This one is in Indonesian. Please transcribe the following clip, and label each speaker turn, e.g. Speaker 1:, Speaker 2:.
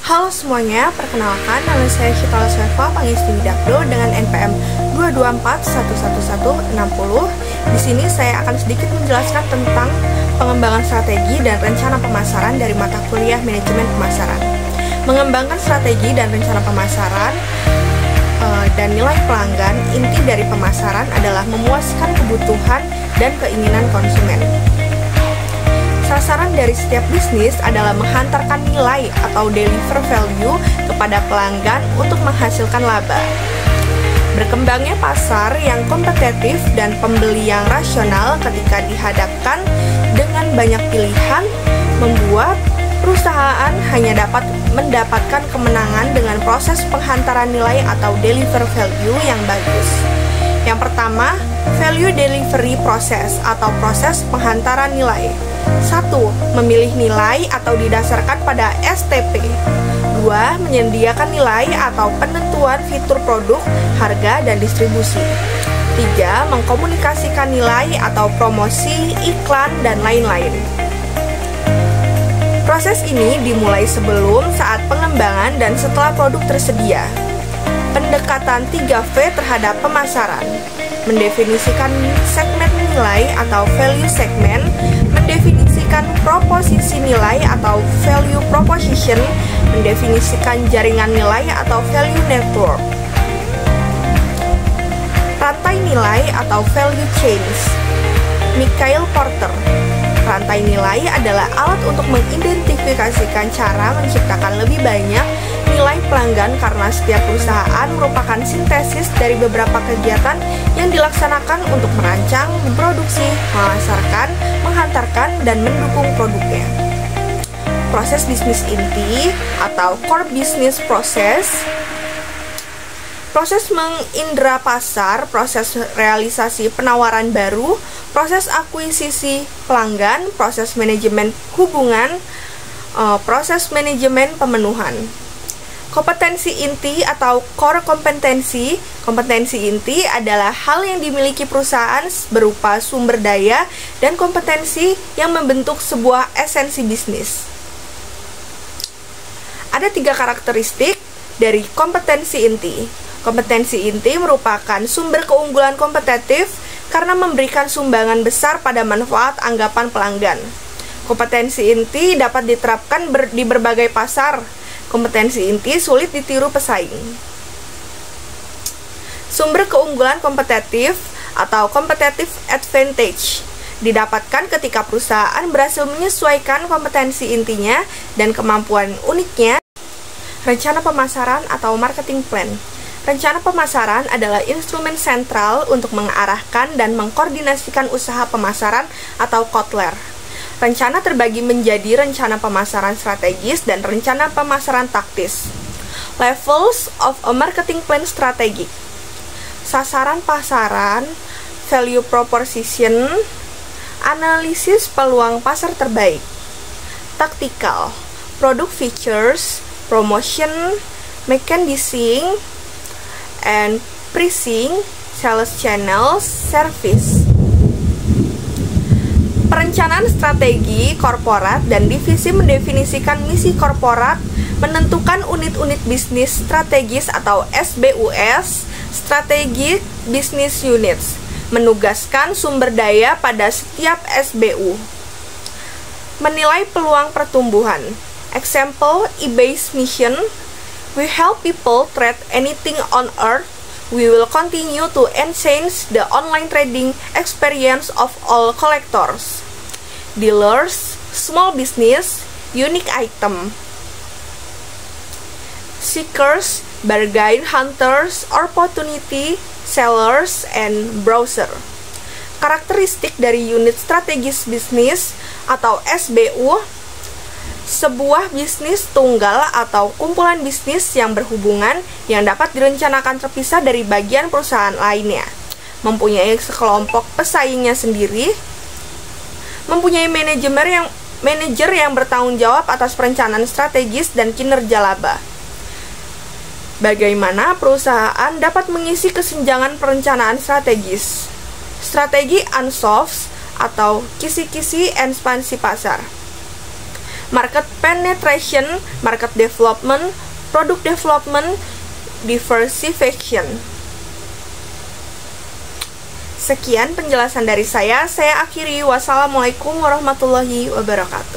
Speaker 1: Halo semuanya, perkenalkan nama saya Shitala Sweva Pangestu Widakdo dengan NPM 224111160. Di sini saya akan sedikit menjelaskan tentang pengembangan strategi dan rencana pemasaran dari mata kuliah manajemen pemasaran. Mengembangkan strategi dan rencana pemasaran dan nilai pelanggan, inti dari pemasaran adalah memuaskan kebutuhan dan keinginan konsumen. Sasaran dari setiap bisnis adalah menghantarkan nilai atau deliver value kepada pelanggan untuk menghasilkan laba. Berkembangnya pasar yang kompetitif dan pembeli yang rasional ketika dihadapkan dengan banyak pilihan membuat perusahaan hanya dapat mendapatkan kemenangan dengan proses penghantaran nilai atau deliver value yang bagus. Yang pertama, value delivery process atau proses penghantaran nilai. 1. Memilih nilai atau didasarkan pada STP. 2. Menyediakan nilai atau penentuan fitur produk, harga, dan distribusi. 3. Mengkomunikasikan nilai atau promosi, iklan, dan lain-lain. Proses ini dimulai sebelum, saat pengembangan, dan setelah produk tersedia. Pendekatan 3V terhadap pemasaran. Mendefinisikan segmen nilai atau value segment, mendefinisikan proposisi nilai atau value proposition, mendefinisikan jaringan nilai atau value network. Rantai nilai atau value chains. Mikhail Porter. Rantai nilai adalah alat untuk mengidentifikasikan cara menciptakan lebih banyak nilai pelanggan karena setiap perusahaan merupakan sintesis dari beberapa kegiatan yang dilaksanakan untuk merancang, memproduksi, memasarkan, menghantarkan, dan mendukung produknya. Proses bisnis inti atau core business process. Proses mengindra pasar, proses realisasi penawaran baru, proses akuisisi pelanggan, proses manajemen hubungan, proses manajemen pemenuhan. Kompetensi inti atau core kompetensi. Kompetensi inti adalah hal yang dimiliki perusahaan berupa sumber daya dan kompetensi yang membentuk sebuah esensi bisnis. Ada 3 karakteristik dari kompetensi inti. Kompetensi inti merupakan sumber keunggulan kompetitif karena memberikan sumbangan besar pada manfaat anggapan pelanggan. Kompetensi inti dapat diterapkan di berbagai pasar. Kompetensi inti sulit ditiru pesaing. Sumber keunggulan kompetitif atau competitive advantage didapatkan ketika perusahaan berhasil menyesuaikan kompetensi intinya dan kemampuan uniknya. Rencana pemasaran atau marketing plan. Rencana pemasaran adalah instrumen sentral untuk mengarahkan dan mengkoordinasikan usaha pemasaran atau Kotler. Rencana terbagi menjadi rencana pemasaran strategis dan rencana pemasaran taktis. Levels of a marketing plan strategy. Sasaran pasaran, value proposition, analisis peluang pasar terbaik. Tactical, product features, promotion, merchandising, and pricing, sales channels, service. Perencanaan strategi korporat dan divisi mendefinisikan misi korporat, menentukan unit-unit bisnis strategis atau SBUS, strategic business units, menugaskan sumber daya pada setiap SBU. Menilai peluang pertumbuhan. Example, eBay's mission. We help people trade anything on earth. We will continue to enhance the online trading experience of all collectors. Dealers, small business, unique item. Seekers, bargain hunters, opportunity sellers, and browser. Karakteristik dari unit strategis bisnis atau SBU. Sebuah bisnis tunggal atau kumpulan bisnis yang berhubungan yang dapat direncanakan terpisah dari bagian perusahaan lainnya. Mempunyai sekelompok pesaingnya sendiri. Mempunyai manajer yang bertanggung jawab atas perencanaan strategis dan kinerja laba. Bagaimana perusahaan dapat mengisi kesenjangan perencanaan strategis? Strategi unsolved atau kisi-kisi ekspansi pasar. market penetration, market development, product development, diversification. Sekian penjelasan dari saya akhiri. Wassalamualaikum warahmatullahi wabarakatuh.